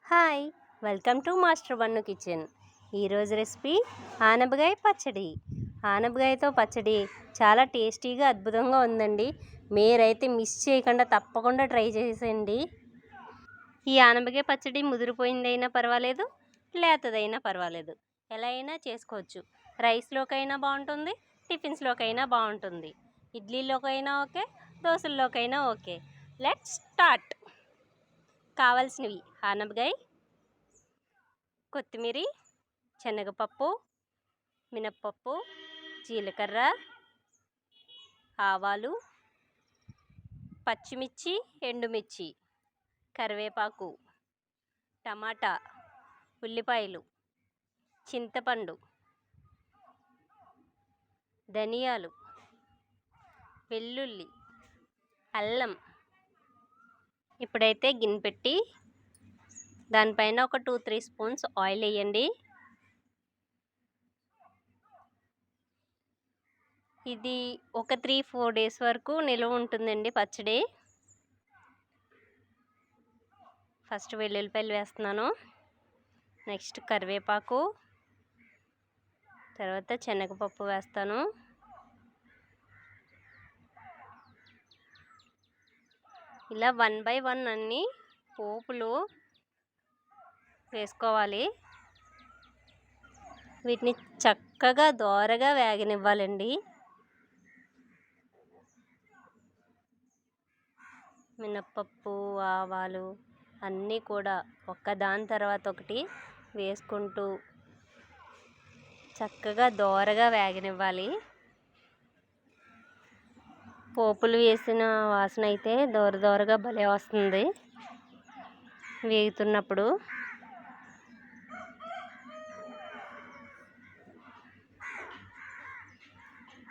Hi, welcome to master one kitchen. ఈరోజు recipe ఆనపకాయ పచ్చడి. ఆనపకాయతో పచ్చడి చాలా టేస్టీగా అద్భుతంగా ఉందండి. మీరైతే మిస్ చేయకుండా తప్పకుండా ట్రై చేసేయండి. ఈ ఆనపకాయ పచ్చడి ముదిరిపోయిందైనా పర్వాలేదు, లేతదైనా పర్వాలేదు, ఎలా అయినా చేసుకోవచ్చు. రైస్లోకైనా బాగుంటుంది, టిఫిన్స్లోకైనా బాగుంటుంది, ఇడ్లీలోకైనా ఓకే, దోశల్లోకైనా ఓకే. Let's start. కావాల్సినవి ఆనపకాయ, కొత్తిమీర, శనగపప్పు, మినప్పప్పు, జీలకర్ర, ఆవాలు, పచ్చిమిర్చి, ఎండుమిర్చి, కరివేపాకు, టమాటా, ఉల్లిపాయలు, చింతపండు, ధనియాలు, వెల్లుల్లి, అల్లం. ఇప్పుడైతే గిన్నె పెట్టి దానిపైన ఒక 2-3 స్పూన్స్ ఆయిల్ వేయండి. ఇది ఒక 3-4 డేస్ వరకు నిల్వ ఉంటుందండి పచ్చడి. ఫస్ట్ వెల్లుల్లిపాయలు వేస్తున్నాను, నెక్స్ట్ కరివేపాకు, తర్వాత శనగపప్పు వేస్తాను, ఇలా 1 by 1 అన్ని పోపులు వేసుకోవాలి. వీటిని చక్కగా దోరగా వేగనివ్వాలండి. మినప్పప్పు, ఆవాలు అన్నీ కూడా ఒక్కదాని తర్వాత ఒకటి వేసుకుంటూ చక్కగా దోరగా వేగనివ్వాలి. పోపులు వేసిన వాసన అయితే దోరగా భలే వస్తుంది వేగుతున్నప్పుడు.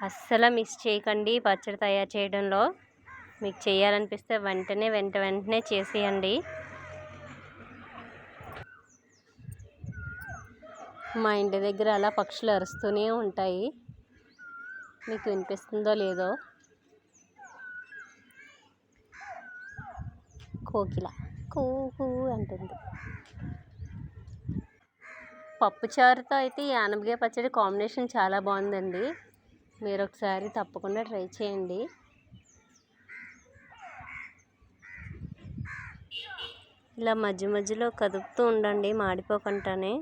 అస్సలు మిస్ చేయకండి పచ్చడి తయారు చేయడంలో. మీకు చేయాలనిపిస్తే వెంటనే చేసేయండి. మా ఇంటి దగ్గర అలా పక్షులు అరుస్తూనే ఉంటాయి, మీకు వినిపిస్తుందో లేదో. కోకిల కూ అంటుంది. పప్పుచారుతో అయితే ఈ ఆనపకాయ పచ్చడి కాంబినేషన్ చాలా బాగుందండి. మీరు ఒకసారి తప్పకుండా ట్రై చేయండి. ఇలా మధ్యలో కదుపుతూ ఉండండి, మాడిపోకుండానే.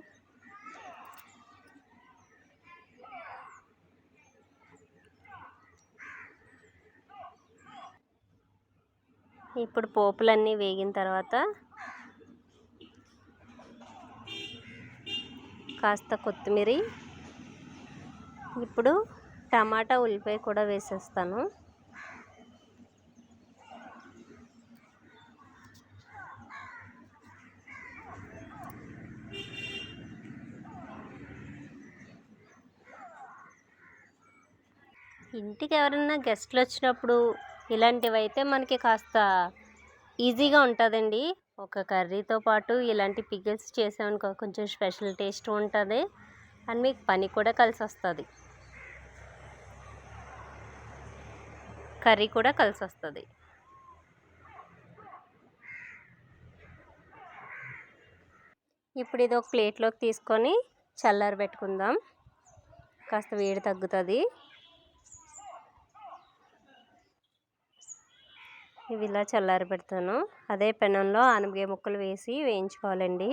ఇప్పుడు పోపులన్నీ వేగిన తర్వాత కాస్త కొత్తిమీర, ఇప్పుడు టమాటా, ఉల్లిపాయ కూడా వేసేస్తాను. ఇంటికి ఎవరైనా గెస్ట్లు వచ్చినప్పుడు ఇలాంటివి అయితే మనకి కాస్త ఈజీగా ఉంటుందండి. ఒక కర్రీతో పాటు ఇలాంటి పికిల్స్ చేసామనుకో కొంచెం స్పెషల్ టేస్ట్ ఉంటుంది, అండ్ మీకు పని కూడా కలిసి వస్తుంది, కర్రీ కూడా కలిసి వస్తుంది. ఇప్పుడు ఇది ఒక ప్లేట్లోకి తీసుకొని చల్లారి పెట్టుకుందాం, కాస్త వేడి తగ్గుతుంది. ఇవి ఇలా చల్లారి పెడతాను. అదే పెనంలో ఆనపకాయ ముక్కలు వేసి వేయించుకోవాలండి.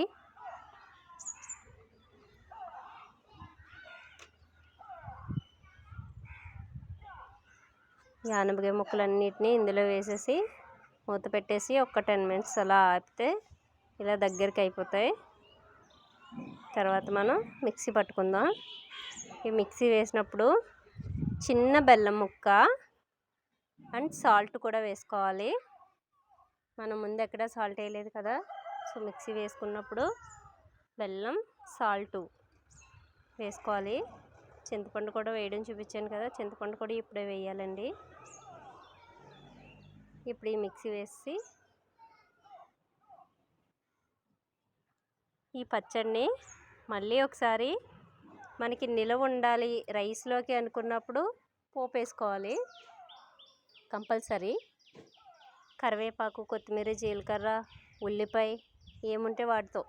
ఈ ఆనపకాయ ముక్కలన్నిటినీ ఇందులో వేసేసి మూత పెట్టేసి ఒక 10 minutes అలా ఆపితే ఇలా దగ్గరికి అయిపోతాయి. తర్వాత మనం మిక్సీ పట్టుకుందాం. ఈ మిక్సీ వేసినప్పుడు చిన్న బెల్లం ముక్క అండ్ సాల్ట్ కూడా వేసుకోవాలి. మనం ముందు ఎక్కడ సాల్ట్ వేయలేదు కదా, సో మిక్సీ వేసుకున్నప్పుడు బెల్లం, సాల్టు వేసుకోవాలి. చింతపండు కూడా వేయడం చూపించాను కదా, చింతపండు కూడా ఇప్పుడే వేయాలండి. ఇప్పుడు ఈ మిక్సీ వేసి ఈ పచ్చడిని మళ్ళీ ఒకసారి మనకి నిలవ ఉండాలి రైస్లోకి అనుకున్నప్పుడు పోపు వేసుకోవాలి కంపల్సరీ. కరివేపాకు, కొత్తిమీర, జీలకర్ర, ఉల్లిపాయ, ఏముంటే వాటితో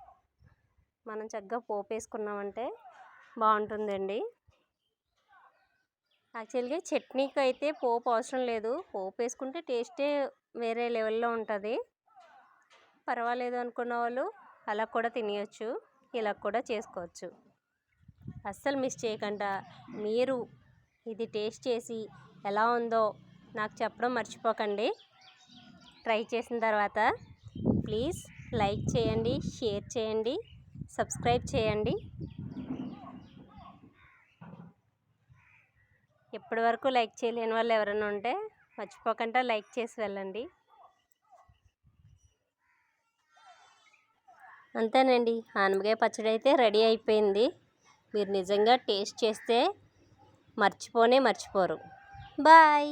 మనం చక్కగా పోపు వేసుకున్నామంటే బాగుంటుందండి. యాక్చువల్గా చట్నీకి అయితే పోపు అవసరం లేదు, పోపు వేసుకుంటే టేస్టే వేరే లెవెల్లో ఉంటుంది. పర్వాలేదు అనుకున్న వాళ్ళు అలా కూడా తినేయచ్చు, ఇలా కూడా చేసుకోవచ్చు. అస్సలు మిస్ చేయకుండా మీరు ఇది టేస్ట్ చేసి ఎలా ఉందో నాకు చెప్పడం మర్చిపోకండి. ట్రై చేసిన తర్వాత ప్లీజ్ లైక్ చేయండి, షేర్ చేయండి, సబ్స్క్రైబ్ చేయండి. ఇప్పటి వరకు లైక్ చేయలేని వాళ్ళు ఎవరైనా ఉంటే మర్చిపోకుండా లైక్ చేసి వెళ్ళండి. అంతేనండి, ఆనపకాయ పచ్చడి అయితే రెడీ అయిపోయింది. మీరు నిజంగా టేస్ట్ చేస్తే మర్చిపోరు. బాయ్.